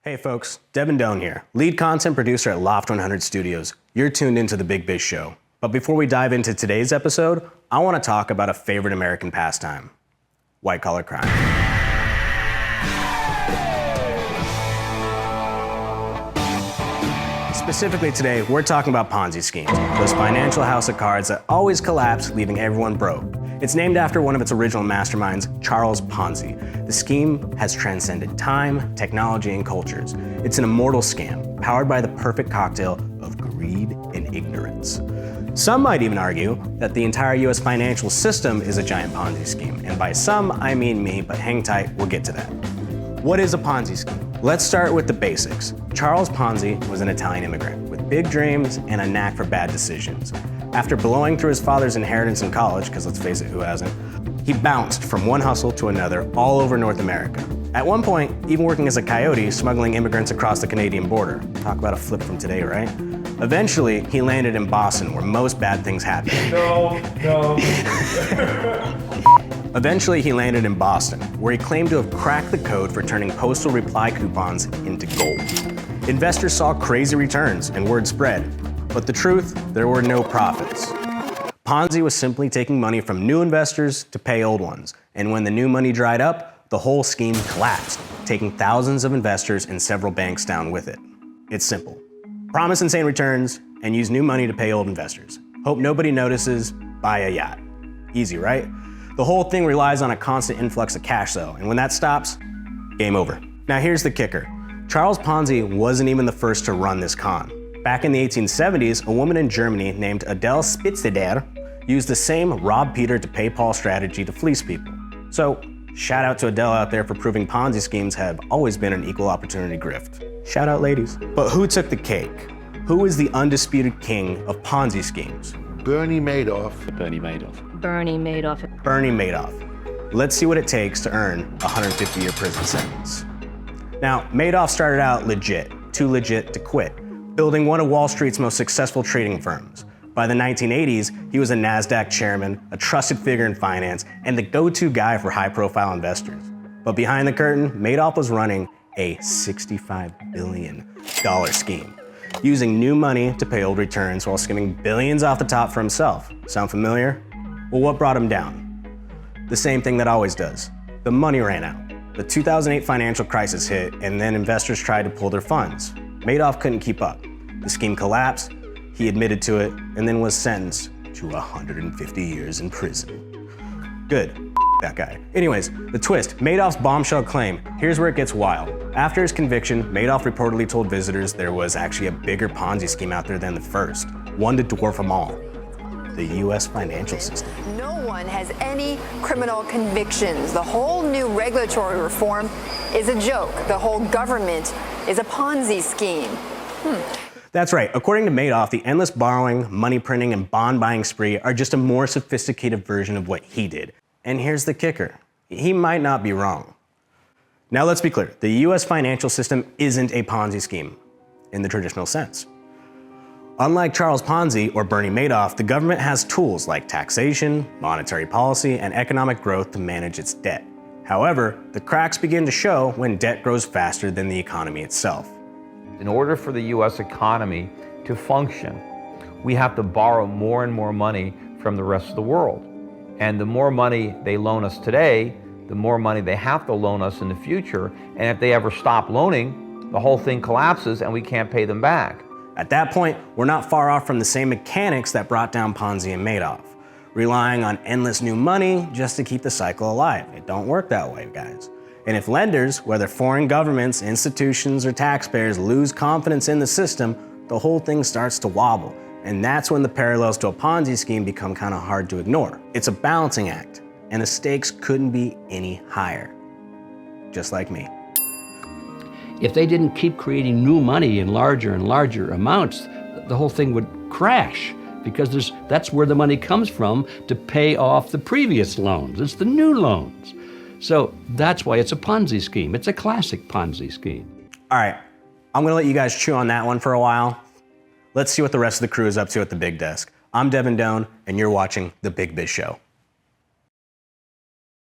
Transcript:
Hey folks, Devin Doan here, lead content producer at Loft 100 Studios. You're tuned into The Big Biz Show. But before we dive into today's episode, I want to talk about a favorite American pastime, white-collar crime. Specifically today, we're talking about Ponzi schemes, those financial house of cards that always collapse, leaving everyone broke. It's named after one of its original masterminds, Charles Ponzi. The scheme has transcended time, technology, and cultures. It's an immortal scam, powered by the perfect cocktail of greed and ignorance. Some might even argue that the entire US financial system is a giant Ponzi scheme. And by some, I mean me, but hang tight, we'll get to that. What is a Ponzi scheme? Let's start with the basics. Charles Ponzi was an Italian immigrant with big dreams and a knack for bad decisions. After blowing through his father's inheritance in college, because let's face it, who hasn't, he bounced from one hustle to another all over North America. At one point, even working as a coyote, smuggling immigrants across the Canadian border. Talk about a flip from today, right? Eventually, he landed in Boston, where most bad things happen. Eventually, he landed in Boston, where he claimed to have cracked the code for turning postal reply coupons into gold. Investors saw crazy returns and word spread, but the truth, there were no profits. Ponzi was simply taking money from new investors to pay old ones, and when the new money dried up, the whole scheme collapsed, taking thousands of investors and several banks down with it. It's simple. Promise insane returns and use new money to pay old investors. Hope nobody notices, buy a yacht. Easy, right? The whole thing relies on a constant influx of cash though, and when that stops, game over. Now here's the kicker. Charles Ponzi wasn't even the first to run this con. Back in the 1870s, a woman in Germany named Adele Spitzeder used the same rob Peter to pay Paul strategy to fleece people. So shout out to Adele out there for proving Ponzi schemes have always been an equal opportunity grift. Shout out ladies. But who took the cake? Who is the undisputed king of Ponzi schemes? Bernie Madoff. Bernie Madoff. Bernie Madoff. Bernie Madoff. Let's see what it takes to earn a 150-year prison sentence. Now, Madoff started out legit, too legit to quit, building one of Wall Street's most successful trading firms. By the 1980s, he was a NASDAQ chairman, a trusted figure in finance, and the go-to guy for high-profile investors. But behind the curtain, Madoff was running a $65 billion scheme, using new money to pay old returns while skimming billions off the top for himself. Sound familiar? Well, what brought him down? The same thing that always does. The money ran out. The 2008 financial crisis hit, and then investors tried to pull their funds. Madoff couldn't keep up. The scheme collapsed, he admitted to it, and then was sentenced to 150 years in prison. Good, that guy. Anyways, the twist, Madoff's bombshell claim. Here's where it gets wild. After his conviction, Madoff reportedly told visitors there was actually a bigger Ponzi scheme out there than the first, one to dwarf them all. The US financial system. No one has any criminal convictions. The whole new regulatory reform is a joke. The whole government is a Ponzi scheme. That's right. According to Madoff, the endless borrowing, money printing, and bond buying spree are just a more sophisticated version of what he did. And here's the kicker. He might not be wrong. Now let's be clear. The US financial system isn't a Ponzi scheme in the traditional sense. Unlike Charles Ponzi or Bernie Madoff, the government has tools like taxation, monetary policy, and economic growth to manage its debt. However, the cracks begin to show when debt grows faster than the economy itself. In order for the US economy to function, we have to borrow more and more money from the rest of the world. And the more money they loan us today, the more money they have to loan us in the future. And if they ever stop loaning, the whole thing collapses and we can't pay them back. At that point, we're not far off from the same mechanics that brought down Ponzi and Madoff, relying on endless new money just to keep the cycle alive. It don't work that way, guys. And if lenders, whether foreign governments, institutions, or taxpayers, lose confidence in the system, the whole thing starts to wobble. And that's when the parallels to a Ponzi scheme become kind of hard to ignore. It's a balancing act, and the stakes couldn't be any higher. Just like me. If they didn't keep creating new money in larger and larger amounts, the whole thing would crash, because that's where the money comes from to pay off the previous loans. It's the new loans. So that's why it's a Ponzi scheme. It's a classic Ponzi scheme. All right, I'm gonna let you guys chew on that one for a while. Let's see what the rest of the crew is up to at the big desk. I'm Devin Doan, and you're watching The Big Biz Show.